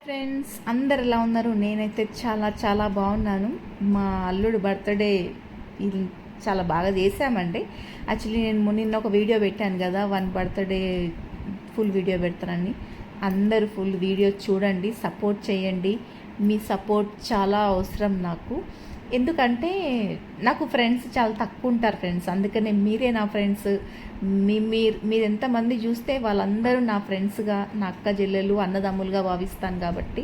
Friends అందరు ఎలా ఉన్నారు? నేనైతే చాలా చాలా బాగున్నాను. మా అల్లుడు బర్త్డే ఇది చాలా బాగా చేసామండి. యాక్చువల్లీ నేను నిన్న ఒక వీడియో పెట్టాను కదా, వన్ బర్త్డే ఫుల్ వీడియో పెడతానని. అందరూ ఫుల్ వీడియో చూడండి, సపోర్ట్ చేయండి. మీ సపోర్ట్ చాలా అవసరం నాకు. ఎందుకంటే నాకు ఫ్రెండ్స్ చాలా తక్కువ ఉంటారు ఫ్రెండ్స్, అందుకనే మీరే నా ఫ్రెండ్స్. మీరు ఎంతమంది చూస్తే వాళ్ళందరూ నా ఫ్రెండ్స్గా, నా అక్క చెల్లెలు, అన్నదమ్ములుగా భావిస్తాను. కాబట్టి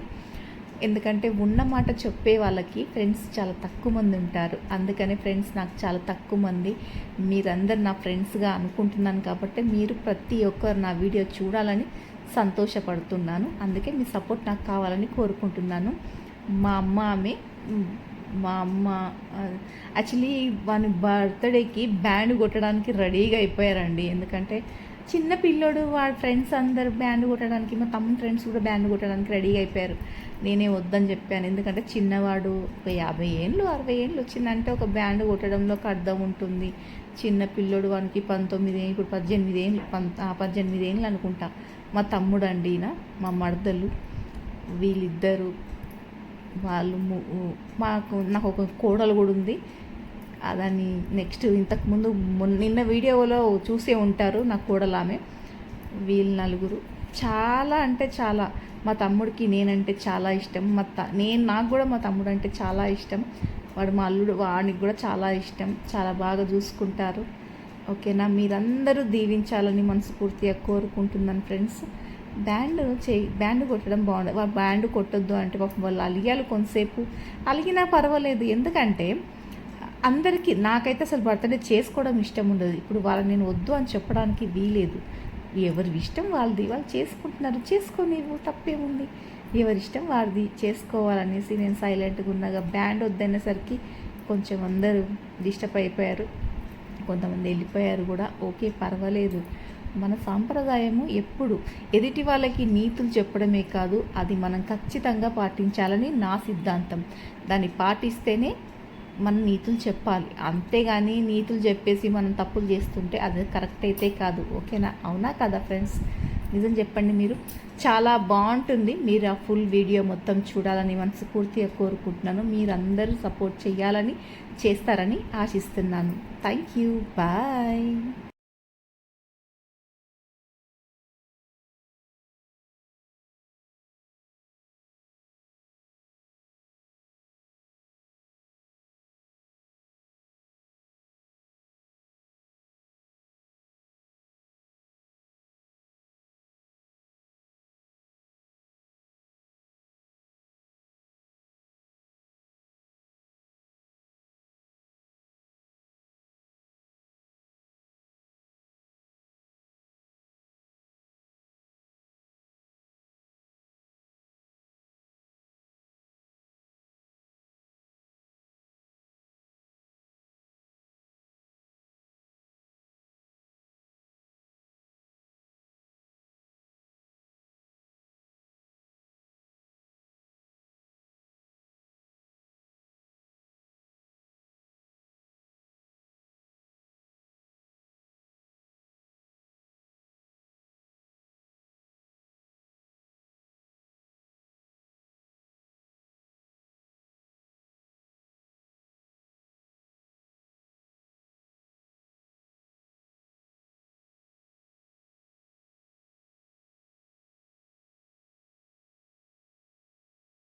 ఎందుకంటే ఉన్న మాట చెప్పే వాళ్ళకి ఫ్రెండ్స్ చాలా తక్కువ మంది ఉంటారు. అందుకనే ఫ్రెండ్స్ నాకు చాలా తక్కువ మంది. మీరందరు నా ఫ్రెండ్స్గా అనుకుంటున్నాను కాబట్టి మీరు ప్రతి ఒక్కరు నా వీడియో చూడాలని సంతోషపడుతున్నాను. అందుకే మీ సపోర్ట్ నాకు కావాలని కోరుకుంటున్నాను. మా అమ్మ యాక్చువల్లీ వాని బర్త్డేకి బ్యాండ్ కొట్టడానికి రెడీగా అయిపోయారండి. ఎందుకంటే చిన్న పిల్లోడు, వాడి ఫ్రెండ్స్ అందరు బ్యాండ్ కొట్టడానికి, మా తమ్ముని ఫ్రెండ్స్ కూడా బ్యాండ్ కొట్టడానికి రెడీగా అయిపోయారు. నేనే వద్దని చెప్పాను. ఎందుకంటే చిన్నవాడు ఒక 50 ఏళ్ళు 60 ఏళ్ళు వచ్చిందంటే ఒక బ్యాండ్ కొట్టడంలో ఒక అర్థం ఉంటుంది. చిన్న పిల్లోడు, వానికి 19 ఏళ్ళు, ఇప్పుడు 18 ఏళ్ళు, 18 ఏళ్ళు అనుకుంటా. మా తమ్ముడు అండి, మా మరదలు, వీళ్ళిద్దరు వాళ్ళు నాకు ఒక కోడలు కూడా ఉంది. అదని నెక్స్ట్ ఇంతకుముందు నిన్న వీడియోలో చూసే ఉంటారు నా కోడలు ఆమె. వీళ్ళు నలుగురు చాలా అంటే చాలా, మా తమ్ముడికి నేనంటే చాలా ఇష్టం. నాకు కూడా మా తమ్ముడు అంటే చాలా ఇష్టం. వాడు మా అల్లుడు, వాడికి కూడా చాలా ఇష్టం. చాలా బాగా చూసుకుంటారు. ఓకేనా? మీరందరూ దీవించాలని మనస్ఫూర్తిగా కోరుకుంటున్నాను ఫ్రెండ్స్. బ్యాండ్ కొట్టడం బాగుండదు. వాళ్ళు బ్యాండ్ కొట్టొద్దు అంటే పాపం వాళ్ళు అలిగారు కొంతసేపు. అలిగినా పర్వాలేదు, ఎందుకంటే అందరికీ, నాకైతే అసలు బర్త్డే చేసుకోవడం ఇష్టం ఉండదు. ఇప్పుడు వాళ్ళని నేను వద్దు అని చెప్పడానికి వీలేదు. ఎవరి ఇష్టం వాళ్ళది, వాళ్ళు చేసుకుంటున్నారు, చేసుకోనివ్వు, తప్పేముంది. ఎవరి ఇష్టం వారిది, చేసుకోవాలనేసి నేను సైలెంట్గా ఉన్నాగా. బ్యాండ్ వద్దనేసరికి కొంచెం అందరూ డిస్టర్బ్ అయిపోయారు, కొంతమంది వెళ్ళిపోయారు కూడా. ఓకే, పర్వాలేదు. మన సాంప్రదాయము ఎప్పుడు ఎదుటి వాళ్ళకి నీతులు చెప్పడమే కాదు, అది మనం ఖచ్చితంగా పాటించాలని నా సిద్ధాంతం. దాన్ని పాటిస్తేనే మనం నీతులు చెప్పాలి. అంతేగాని నీతులు చెప్పేసి మనం తప్పులు చేస్తుంటే అది కరెక్ట్ అయితే కాదు. ఓకేనా? అవునా కదా ఫ్రెండ్స్? నిజం చెప్పండి. మీరు చాలా బాగుంటుంది. మీరు ఆ ఫుల్ వీడియో మొత్తం చూడాలని మనస్ఫూర్తిగా కోరుకుంటున్నాను. మీరందరూ సపోర్ట్ చేయాలని, చేస్తారని ఆశిస్తున్నాను. Thank you. బాయ్.